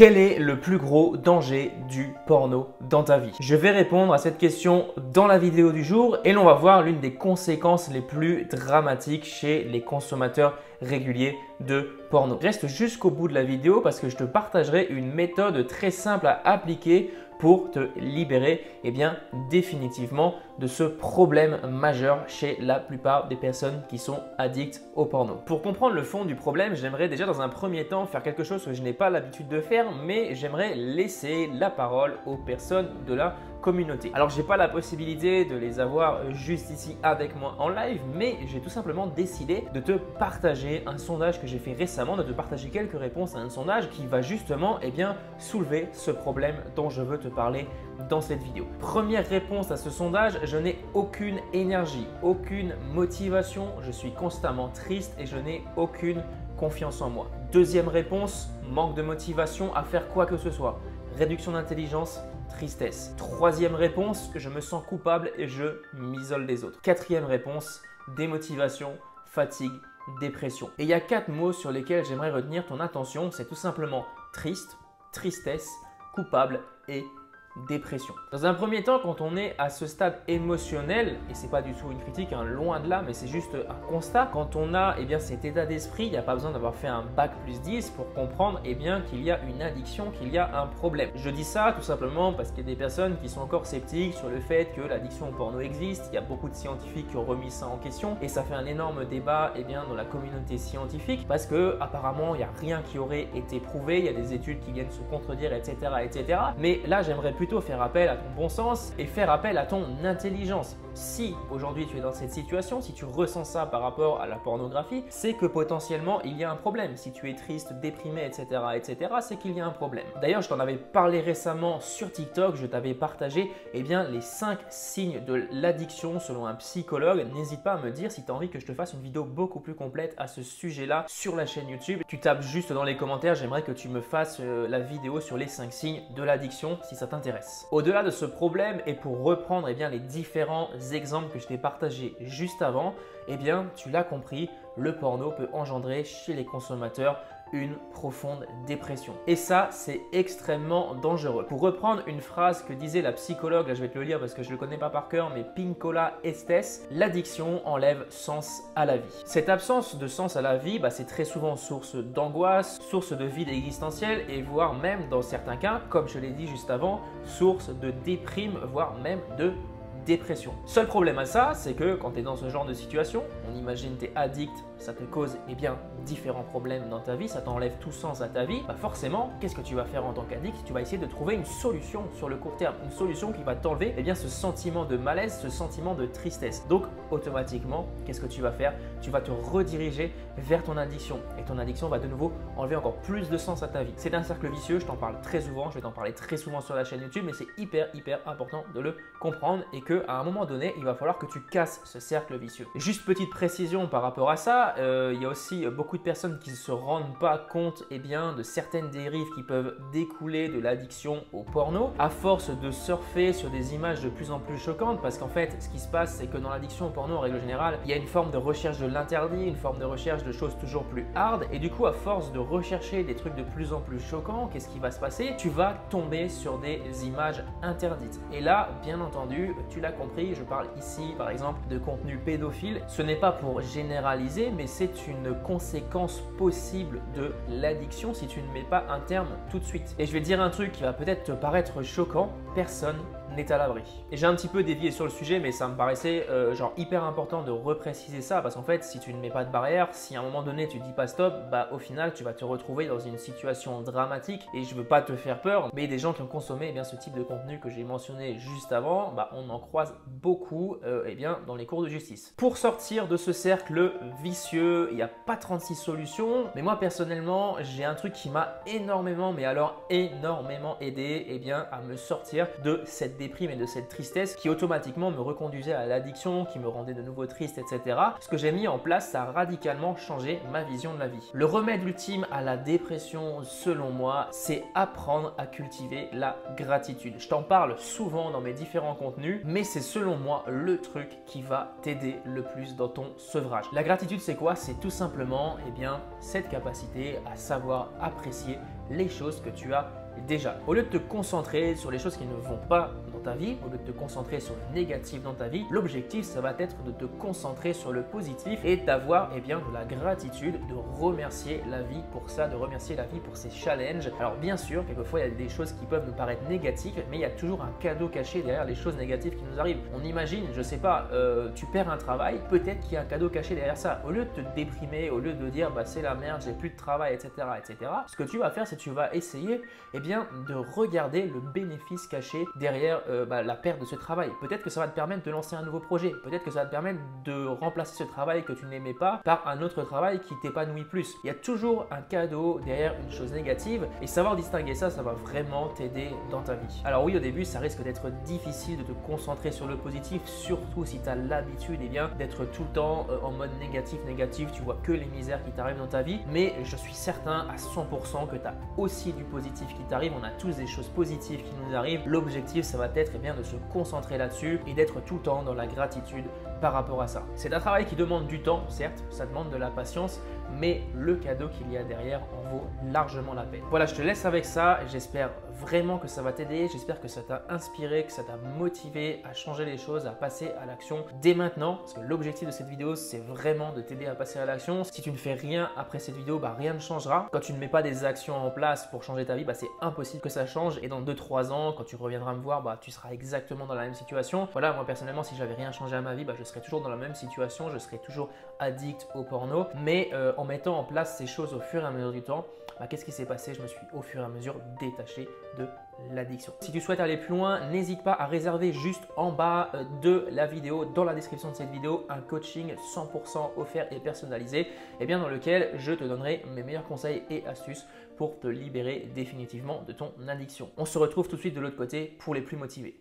Quel est le plus gros danger du porno dans ta vie? Je vais répondre à cette question dans la vidéo du jour et l'on va voir l'une des conséquences les plus dramatiques chez les consommateurs réguliers de porno. Reste jusqu'au bout de la vidéo parce que je te partagerai une méthode très simple à appliquer pour te libérer définitivement de ce problème majeur chez la plupart des personnes qui sont addictes au porno. Pour comprendre le fond du problème, j'aimerais déjà dans un premier temps faire quelque chose que je n'ai pas l'habitude de faire, mais j'aimerais laisser la parole aux personnes de la communauté. Alors, je n'ai pas la possibilité de les avoir juste ici avec moi en live, mais j'ai tout simplement décidé de te partager un sondage que j'ai fait récemment, de te partager quelques réponses à un sondage qui va justement soulever ce problème dont je veux te parler dans cette vidéo. Première réponse à ce sondage, je n'ai aucune énergie, aucune motivation, je suis constamment triste et je n'ai aucune confiance en moi. Deuxième réponse, manque de motivation à faire quoi que ce soit, réduction d'intelligence, tristesse. Troisième réponse, je me sens coupable et je m'isole des autres. Quatrième réponse, démotivation, fatigue, dépression. Et il y a 4 mots sur lesquels j'aimerais retenir ton attention, c'est tout simplement triste, tristesse, coupable et dépression. Dans un premier temps, quand on est à ce stade émotionnel, et c'est pas du tout une critique, loin de là, mais c'est juste un constat, quand on a cet état d'esprit, il n'y a pas besoin d'avoir fait un bac plus 10 pour comprendre qu'il y a une addiction, qu'il y a un problème. Je dis ça tout simplement parce qu'il y a des personnes qui sont encore sceptiques sur le fait que l'addiction au porno existe. Il y a beaucoup de scientifiques qui ont remis ça en question et ça fait un énorme débat dans la communauté scientifique parce que apparemment il n'y a rien qui aurait été prouvé, il y a des études qui viennent se contredire, etc. Mais là, j'aimerais plutôt faire appel à ton bon sens et faire appel à ton intelligence. Si aujourd'hui tu es dans cette situation, si tu ressens ça par rapport à la pornographie, c'est que potentiellement il y a un problème. Si tu es triste, déprimé, etc., c'est qu'il y a un problème. D'ailleurs, je t'en avais parlé récemment sur TikTok, je t'avais partagé les 5 signes de l'addiction selon un psychologue. N'hésite pas à me dire si tu as envie que je te fasse une vidéo beaucoup plus complète à ce sujet-là sur la chaîne YouTube. Tu tapes juste dans les commentaires, j'aimerais que tu me fasses la vidéo sur les 5 signes de l'addiction si ça t'intéresse. Au-delà de ce problème et pour reprendre les différents exemples que je t'ai partagés juste avant, tu l'as compris, le porno peut engendrer chez les consommateurs une profonde dépression. Et ça, c'est extrêmement dangereux. Pour reprendre une phrase que disait la psychologue, là je vais te le lire parce que je ne le connais pas par cœur, mais Pinkola Estes, l'addiction enlève sens à la vie. Cette absence de sens à la vie, c'est très souvent source d'angoisse, source de vide existentiel et voire même dans certains cas, comme je l'ai dit juste avant, source de déprime, voire même de dépression. Seul problème à ça, c'est que quand tu es dans ce genre de situation, on imagine tu es addict, ça te cause différents problèmes dans ta vie, ça t'enlève tout sens à ta vie, forcément, qu'est-ce que tu vas faire en tant qu'addict? Tu vas essayer de trouver une solution sur le court terme, une solution qui va t'enlever ce sentiment de malaise, ce sentiment de tristesse. Donc automatiquement, qu'est-ce que tu vas faire? Tu vas te rediriger vers ton addiction et ton addiction va de nouveau enlever encore plus de sens à ta vie. C'est un cercle vicieux, je t'en parle très souvent, je vais t'en parler très souvent sur la chaîne YouTube, mais c'est hyper important de le comprendre et qu'à un moment donné, il va falloir que tu casses ce cercle vicieux. Et juste petite précision par rapport à ça, il y a aussi beaucoup de personnes qui ne se rendent pas compte de certaines dérives qui peuvent découler de l'addiction au porno à force de surfer sur des images de plus en plus choquantes parce qu'en fait ce qui se passe c'est que dans l'addiction au porno en règle générale il y a une forme de recherche de l'interdit, une forme de recherche de choses toujours plus hard et du coup à force de rechercher des trucs de plus en plus choquants, qu'est-ce qui va se passer? Tu vas tomber sur des images interdites et là bien entendu tu l'as compris, je parle ici par exemple de contenu pédophile. Ce n'est pas pour généraliser mais c'est une conséquence possible de l'addiction si tu ne mets pas un terme tout de suite. Et je vais te dire un truc qui va peut-être te paraître choquant, personne n'est à l'abri. Et j'ai un petit peu dévié sur le sujet mais ça me paraissait hyper important de repréciser ça parce qu'en fait si tu ne mets pas de barrière, si à un moment donné tu dis pas stop, au final tu vas te retrouver dans une situation dramatique et je veux pas te faire peur mais des gens qui ont consommé ce type de contenu que j'ai mentionné juste avant, on en croise beaucoup dans les cours de justice. Pour sortir de ce cercle vicieux, il n'y a pas 36 solutions mais moi personnellement j'ai un truc qui m'a énormément mais alors énormément aidé à me sortir de cette déprime et de cette tristesse qui automatiquement me reconduisait à l'addiction, qui me rendait de nouveau triste, etc. Ce que j'ai mis en place, ça a radicalement changé ma vision de la vie. Le remède ultime à la dépression, selon moi, c'est apprendre à cultiver la gratitude. Je t'en parle souvent dans mes différents contenus, mais c'est selon moi le truc qui va t'aider le plus dans ton sevrage. La gratitude, c'est quoi? C'est tout simplement cette capacité à savoir apprécier les choses que tu as déjà. Au lieu de te concentrer sur les choses qui ne vont pas dans ta vie, au lieu de te concentrer sur le négatif dans ta vie, l'objectif, ça va être de te concentrer sur le positif et d'avoir de la gratitude, de remercier la vie pour ça, de remercier la vie pour ces challenges. Alors bien sûr, quelquefois, il y a des choses qui peuvent nous paraître négatives, mais il y a toujours un cadeau caché derrière les choses négatives qui nous arrivent. On imagine, je sais pas, tu perds un travail, peut-être qu'il y a un cadeau caché derrière ça. Au lieu de te déprimer, au lieu de dire c'est la merde, j'ai plus de travail, etc., ce que tu vas faire, c'est que tu vas essayer de regarder le bénéfice caché derrière la perte de ce travail. Peut-être que ça va te permettre de lancer un nouveau projet. Peut-être que ça va te permettre de remplacer ce travail que tu n'aimais pas par un autre travail qui t'épanouit plus. Il y a toujours un cadeau derrière une chose négative et savoir distinguer ça, ça va vraiment t'aider dans ta vie. Alors oui, au début, ça risque d'être difficile de te concentrer sur le positif, surtout si tu as l'habitude d'être tout le temps en mode négatif, tu vois que les misères qui t'arrivent dans ta vie. Mais je suis certain à 100% que tu as aussi du positif qui t'arrive. On a tous des choses positives qui nous arrivent. L'objectif, ça va être de se concentrer là-dessus et d'être tout le temps dans la gratitude par rapport à ça. C'est un travail qui demande du temps, certes, ça demande de la patience, mais le cadeau qu'il y a derrière en vaut largement la peine. Voilà, je te laisse avec ça. J'espère vraiment que ça va t'aider. J'espère que ça t'a inspiré, que ça t'a motivé à changer les choses, à passer à l'action dès maintenant. Parce que l'objectif de cette vidéo, c'est vraiment de t'aider à passer à l'action. Si tu ne fais rien après cette vidéo, rien ne changera. Quand tu ne mets pas des actions en place pour changer ta vie, c'est impossible que ça change. Et dans 2-3 ans, quand tu reviendras me voir, tu seras exactement dans la même situation. Voilà, moi personnellement, si j'avais rien changé à ma vie, je serais toujours dans la même situation. Je serais toujours addict au porno. Mais en mettant en place ces choses au fur et à mesure du temps, qu'est-ce qui s'est passé? Je me suis au fur et à mesure détaché de l'addiction. Si tu souhaites aller plus loin, n'hésite pas à réserver juste en bas de la vidéo, dans la description de cette vidéo, un coaching 100% offert et personnalisé, dans lequel je te donnerai mes meilleurs conseils et astuces pour te libérer définitivement de ton addiction. On se retrouve tout de suite de l'autre côté pour les plus motivés.